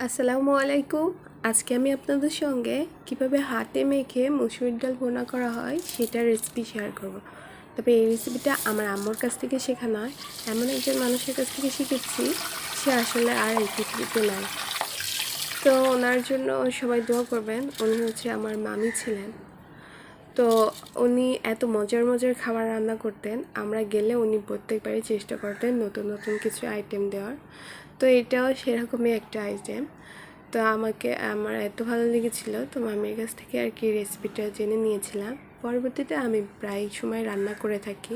আসসালামু আলাইকুম। আজকে আমি আপনাদের সঙ্গে কিভাবে হাতে মেখে মসুর ডাল ভুনা করা হয় সেটার রেসিপি শেয়ার করব। তবে এই রেসিপিটা আমার আম্মুর কাছ থেকে শেখা নয়, এমন একজন মানুষের কাছ থেকে শিখেছি, সে আসলে আর এই পৃথিবীতে নাই। তো ওনার জন্য সবাই দোয়া করবেন। উনি হচ্ছে আমার মামি ছিলেন। তো উনি এত মজার মজার খাবার রান্না করতেন, আমরা গেলে উনি প্রত্যেকবারই চেষ্টা করতেন নতুন নতুন কিছু আইটেম দেওয়ার। তো এটাও সেরকমই একটা আইটেম। তো আমার এত ভালো লেগেছিল, তো মামির কাছ থেকে আর কি রেসিপিটা জেনে নিয়েছিলাম। পরবর্তীতে আমি প্রায় সময় রান্না করে থাকি।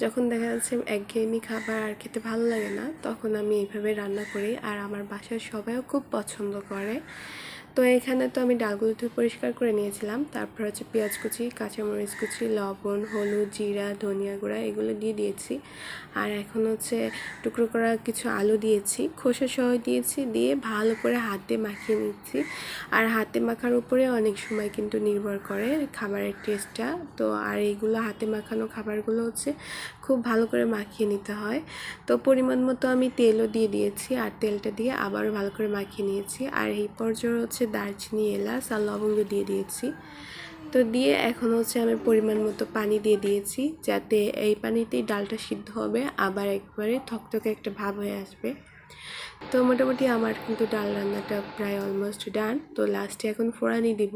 যখন দেখা যাচ্ছে একঘেয়েমি খাবার আর খেতে ভালো লাগে না, তখন আমি এইভাবে রান্না করি, আর আমার বাসার সবাইও খুব পছন্দ করে। তো এখানে তো আমি ডালগুলো ধুয়ে পরিষ্কার করে নিয়েছিলাম। তারপর হচ্ছে পেঁয়াজ কুচি, কাঁচামরিচ কুচি, লবণ, হলুদ, জিরা, ধনিয়া গুঁড়া এগুলো দিয়ে দিয়েছি। আর এখন হচ্ছে টুকরো করা কিছু আলু দিয়েছি, খোসা সহ দিয়েছি, দিয়ে ভালো করে হাতে মাখিয়ে নিচ্ছি। আর হাতে মাখার উপরে অনেক সময় কিন্তু নির্ভর করে খাবারের টেস্টটা। তো আর এইগুলো হাতে মাখানো খাবারগুলো হচ্ছে খুব ভালো করে মাখিয়ে নিতে হয়। তো পরিমাণ মতো আমি তেলও দিয়ে দিয়েছি, আর তেলটা দিয়ে আবারও ভালো করে মাখিয়ে নিয়েছি। আর এই পর্যায়ে হচ্ছে দারচিনি, এলাচ আর লবঙ্গ দিয়ে দিয়েছি। তো দিয়ে এখন হচ্ছে আমি পরিমাণ মতো পানি দিয়ে দিয়েছি, যাতে এই পানিতেই ডালটা সিদ্ধ হবে, আবার একবারে থকথকে একটা ভাব হয়ে আসবে। তো মোটামুটি আমার কিন্তু ডাল রান্নাটা প্রায় অলমোস্ট ডান। তো লাস্টে এখন ফোড়ানি দিব।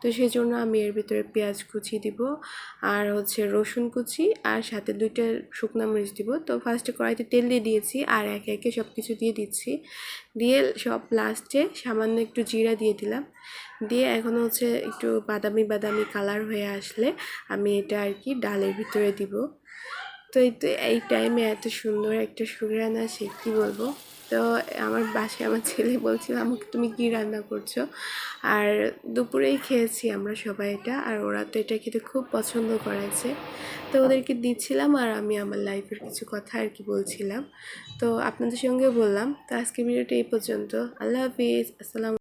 তো সেই জন্য আমি এর ভিতরে পেঁয়াজ কুচি দিব, আর হচ্ছে রসুন কুচি, আর সাথে 2টা শুকনো মরিচ দিব। তো ফার্স্টে কড়াইতে তেল দিয়ে দিয়েছি, আর একে একে সব কিছু দিয়ে দিচ্ছি। দিয়ে সব লাস্টে সামান্য একটু জিরা দিয়ে দিলাম। দিয়ে এখন হচ্ছে একটু বাদামি বাদামি কালার হয়ে আসলে আমি এটা আর কি ডালের ভিতরে দিব। তো এই টাইমে এত সুন্দর একটা সুঘ্রাণ আসে, কী বলবো। তো আমার বাসায় আমার ছেলে বলছিল, আমাকে তুমি কী রান্না করছো। আর দুপুরেই খেয়েছি আমরা সবাই এটা, আর ওরা তো এটা খেতে খুব পছন্দ করেছে। তো ওদেরকে দিচ্ছিলাম, আর আমি আমার লাইফের কিছু কথা আর কি বলছিলাম। তো আপনাদের সঙ্গেও বললাম। তো আজকের ভিডিওটা এই পর্যন্ত। আল্লাহ হাফিজ, আসসালাম।